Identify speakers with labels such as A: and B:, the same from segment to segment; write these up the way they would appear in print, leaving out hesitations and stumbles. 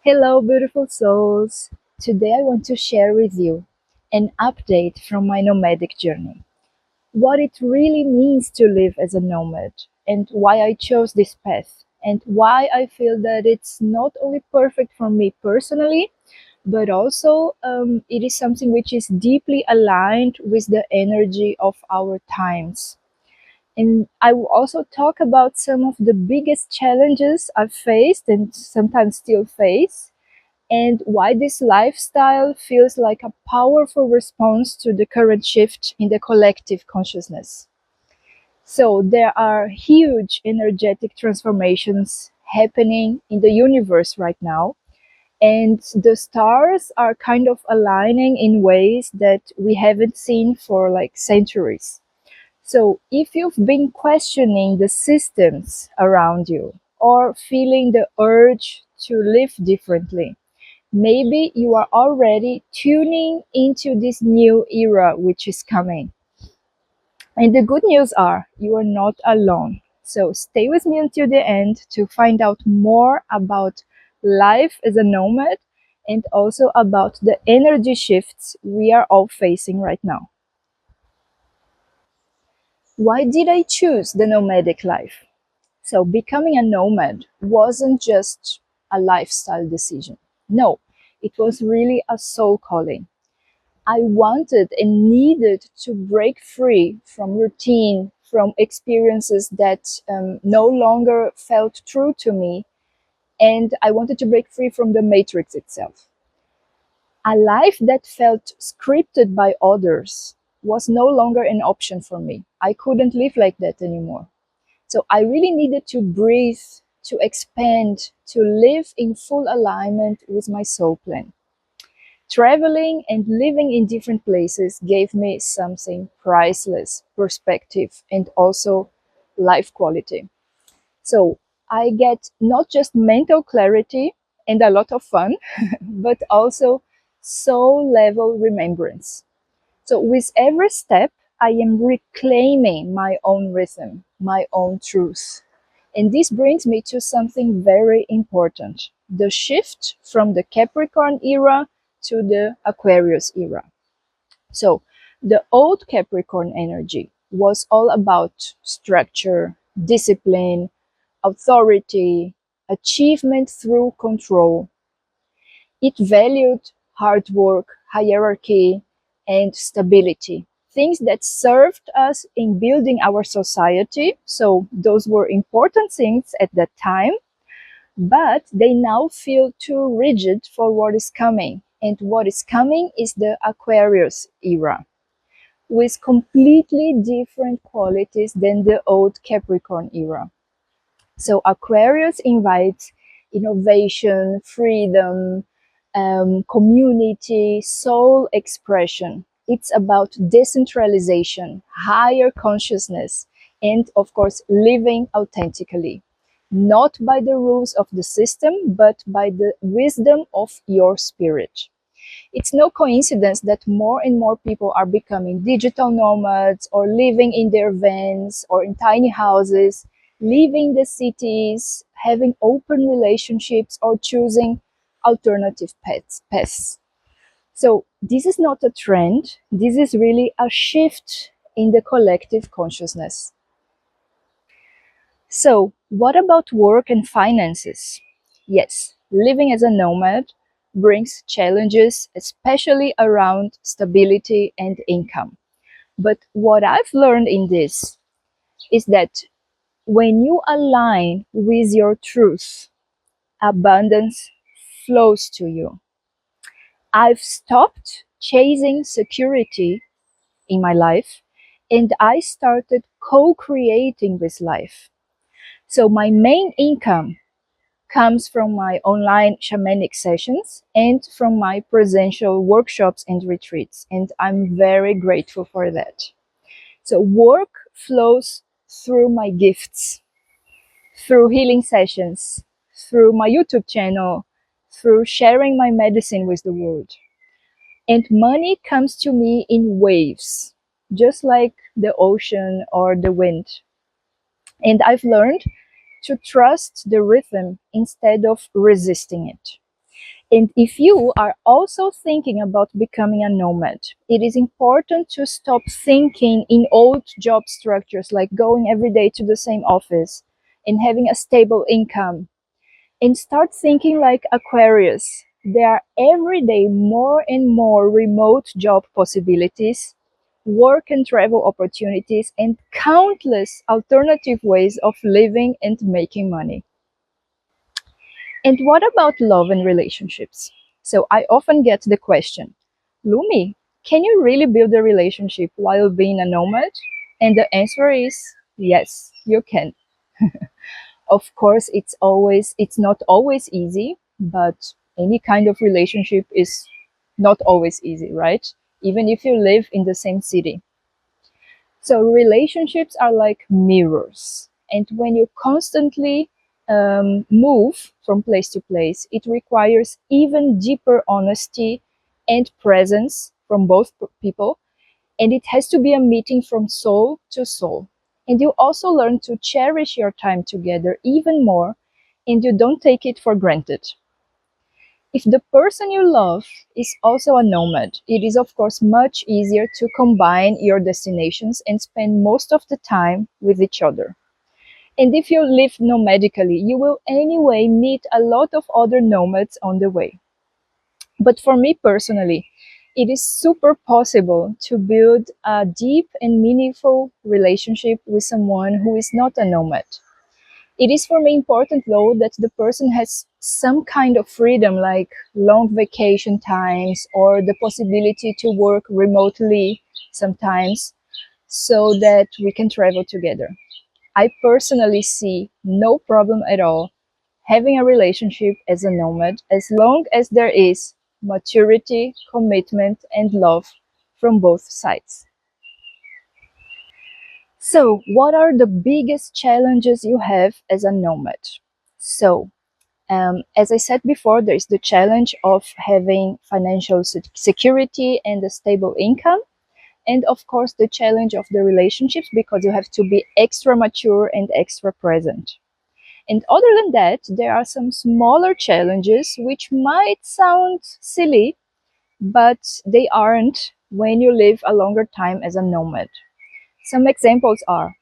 A: Hello, beautiful souls. Today I want to share with you an update from my nomadic journey. What it really means to live as a nomad, and why I chose this path, and why I feel that it's not only perfect for me personally, but also it is something which is deeply aligned with the energy of our times. And I will also talk about some of the biggest challenges I've faced and sometimes still face, and why this lifestyle feels like a powerful response to the current shift in the collective consciousness. So, there are huge energetic transformations happening in the universe right now, and the stars are kind of aligning in ways that we haven't seen for like centuries. So, if you've been questioning the systems around you or feeling the urge to live differently, maybe you are already tuning into this new era which is coming. And the good news are you are not alone. So stay with me until the end to find out more about life as a nomad and also about the energy shifts we are all facing right now. Why did I choose the nomadic life? So becoming a nomad wasn't just a lifestyle decision. No, it was really a soul calling. I wanted and needed to break free from routine, from experiences that no longer felt true to me, and I wanted to break free from the matrix itself. A life that felt scripted by others was no longer an option for me. I couldn't live like that anymore. So I really needed to breathe, to expand, to live in full alignment with my soul plan. Traveling and living in different places gave me something priceless, perspective, and also life quality. So I get not just mental clarity and a lot of fun, but also soul level remembrance. So with every step, I am reclaiming my own rhythm, my own truth. And this brings me to something very important, the shift from the Capricorn era to the Aquarius era. So, the old Capricorn energy was all about structure, discipline, authority, achievement through control. It valued hard work, hierarchy, and stability. Things that served us in building our society. So, those were important things at that time, but they now feel too rigid for what is coming. And what is coming is the Aquarius era, with completely different qualities than the old Capricorn era. So Aquarius invites innovation, freedom, community, soul expression. It's about decentralization, higher consciousness, and of course, living authentically. Not by the rules of the system, but by the wisdom of your spirit. It's no coincidence that more and more people are becoming digital nomads or living in their vans or in tiny houses, leaving the cities, having open relationships, or choosing alternative paths. So, this is not a trend, this is really a shift in the collective consciousness. So, what about work and finances? Yes, living as a nomad brings challenges, especially around stability and income. But what I've learned in this is that when you align with your truth, abundance flows to you. I've stopped chasing security in my life and I started co creating with life. So, my main income comes from my online shamanic sessions and from my presential workshops and retreats. And I'm very grateful for that. So, work flows through my gifts, through healing sessions, through my YouTube channel, through sharing my medicine with the world. And money comes to me in waves, just like the ocean or the wind. And I've learned to trust the rhythm instead of resisting it. And if you are also thinking about becoming a nomad, it is important to stop thinking in old job structures like going every day to the same office and having a stable income, and start thinking like Aquarius. There are every day more and more remote job possibilities, work and travel opportunities, and countless alternative ways of living and making money. And what about love and relationships? So I often get the question, Lumi, can you really build a relationship while being a nomad? And the answer is yes, you can. Of course, it's not always easy, but any kind of relationship is not always easy, right? Even if you live in the same city. So relationships are like mirrors. And when you constantly move from place to place, it requires even deeper honesty and presence from both people. And it has to be a meeting from soul to soul. And you also learn to cherish your time together even more, and you don't take it for granted. If the person you love is also a nomad, it is of course much easier to combine your destinations and spend most of the time with each other. And if you live nomadically, you will anyway meet a lot of other nomads on the way. But for me personally, it is super possible to build a deep and meaningful relationship with someone who is not a nomad. It is for me important though that the person has some kind of freedom, like long vacation times or the possibility to work remotely sometimes, so that we can travel together. I personally see no problem at all having a relationship as a nomad as long as there is maturity, commitment, and love from both sides. So, what are the biggest challenges you have as a nomad? So, as I said before, there is the challenge of having financial security and a stable income. And of course, the challenge of the relationships because you have to be extra mature and extra present. And other than that, there are some smaller challenges which might sound silly, but they aren't when you live a longer time as a nomad. Some examples are,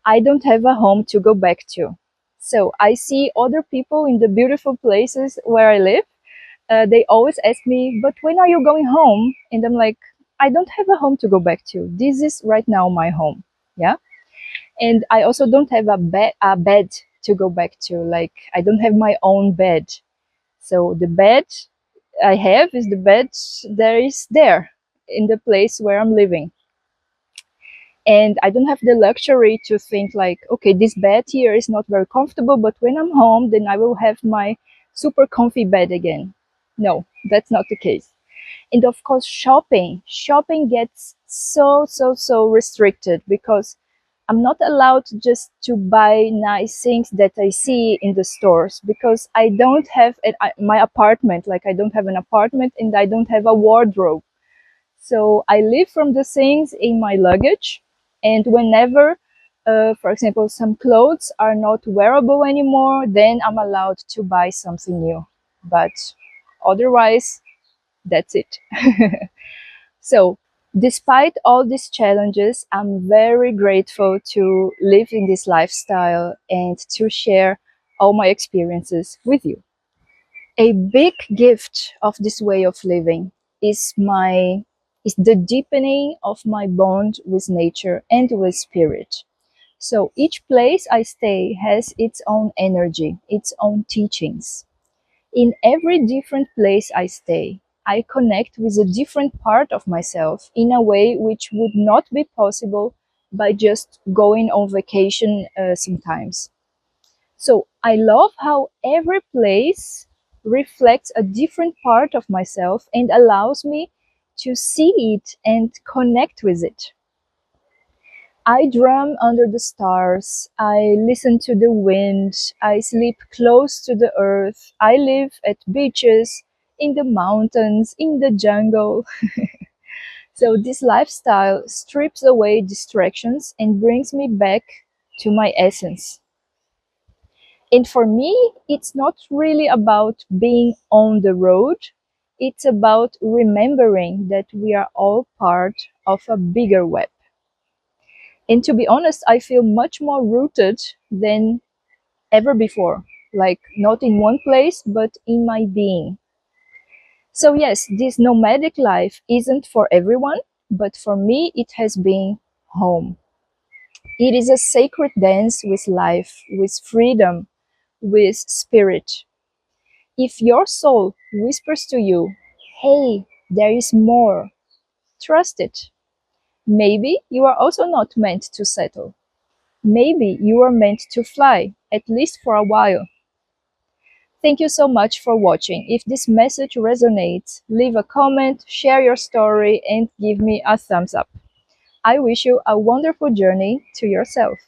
A: I don't have a home to go back to. So I see other people in the beautiful places where I live. They always ask me, but when are you going home? And I'm like, I don't have a home to go back to. This is right now my home. Yeah. And I also don't have a bed to go back to. Like, I don't have my own bed. So the bed I have is the bed that is there in the place where I'm living. And I don't have the luxury to think like, okay, this bed here is not very comfortable, but when I'm home, then I will have my super comfy bed again. No, that's not the case. And of course, shopping gets so restricted because I'm not allowed just to buy nice things that I see in the stores because I don't have my apartment. Like, I don't have an apartment and I don't have a wardrobe. So I live from the things in my luggage. And whenever, for example, some clothes are not wearable anymore, then I'm allowed to buy something new. But otherwise, that's it. So, despite all these challenges, I'm very grateful to live in this lifestyle and to share all my experiences with you. A big gift of this way of living is the deepening of my bond with nature and with spirit. So each place I stay has its own energy, its own teachings. In every different place I stay, I connect with a different part of myself in a way which would not be possible by just going on vacation sometimes. So I love how every place reflects a different part of myself and allows me to see it and connect with it. I drum under the stars, I listen to the wind, I sleep close to the earth, I live at beaches, in the mountains, in the jungle. So this lifestyle strips away distractions and brings me back to my essence. And for me, it's not really about being on the road. It's about remembering that we are all part of a bigger web. And to be honest, I feel much more rooted than ever before. Like, not in one place, but in my being. So, yes, this nomadic life isn't for everyone, but for me, it has been home. It is a sacred dance with life, with freedom, with spirit. If your soul whispers to you, hey, there is more, trust it. Maybe you are also not meant to settle. Maybe you are meant to fly, at least for a while. Thank you so much for watching. If this message resonates, leave a comment, share your story, and give me a thumbs up. I wish you a wonderful journey to yourself.